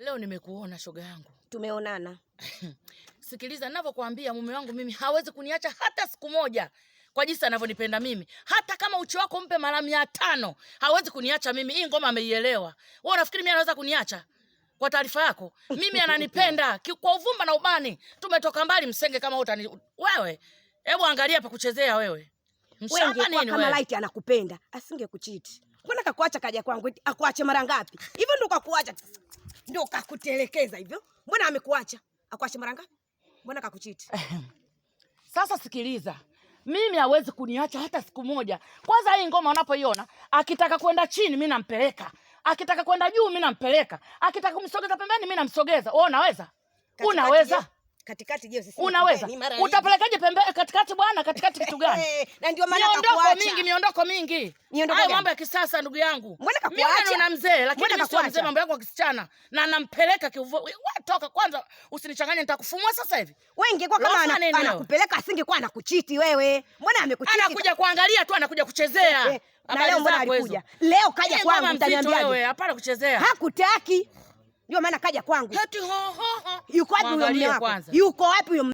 Leo nimekuona shoga yangu. Tumeonana. Sikiliza ninavyokuambia, mume wangu mimi hawezi kuniacha hata siku moja. Kwa jinsi anavyonipenda mimi. Hata kama uchi wako mpe mara 500, hawezi kuniacha mimi. Hii ngoma ameielewa. Wewe unafikiri mimi anaweza kuniacha? Kwa taarifa yako, mimi ananipenda kwa uvumba na ubani. Tumetoka mbali msenge kama wewe. Hebu angalia hapa kuchezea wewe. Mshamba nini wewe? Kama Light anakupenda, asingekuchiti. Mbona kakuacha kaja kwangu? Akuache mara ngapi? Hivyo ndo kakuacha. Ndio kakutelekeza hivyo. Mbona amekuacha? Akuache mara ngapi? Mbona kakuchiti? Sasa sikiliza. Mimi hawezi kuniacha hata siku moja. Kwanza hii ngoma unapoiona, akitaka kwenda chini mimi nampeleka. Akitaka kwenda juu mimi nampeleka. Akitaka kumsogeza pembeni mimi namsogeza. Wewe unaweza? Unaweza? Katikati je sisi? Unaweza? Utapelekaje pembeni katikati bwana? Katikati kitu gani? Na ndio maana kakuacha. Miondoko mingi. Hayo mambo ya kisasa ndugu yangu. Mimi na mzee lakini mimi sio mzee, mambo yangu ya kisichana na nampeleka kiuvu. Wewe toka kwanza, usinichanganye nitakufumua sasa hivi. Wewe ingekuwa kama anakupeleka asingekuwa anakuchiti wewe. Mbona amekuchiti? Anakuja kuangalia tu, anakuja kuchezea. Na leo mbona alikuja? Leo kaja kwangu utaniambiaje? Wewe hapana kuchezea. Hakutaki. Ndio maana kaja kwangu. Eti ho ho ho. Yuko wapi huyo mume wako? Yuko wapi huyo?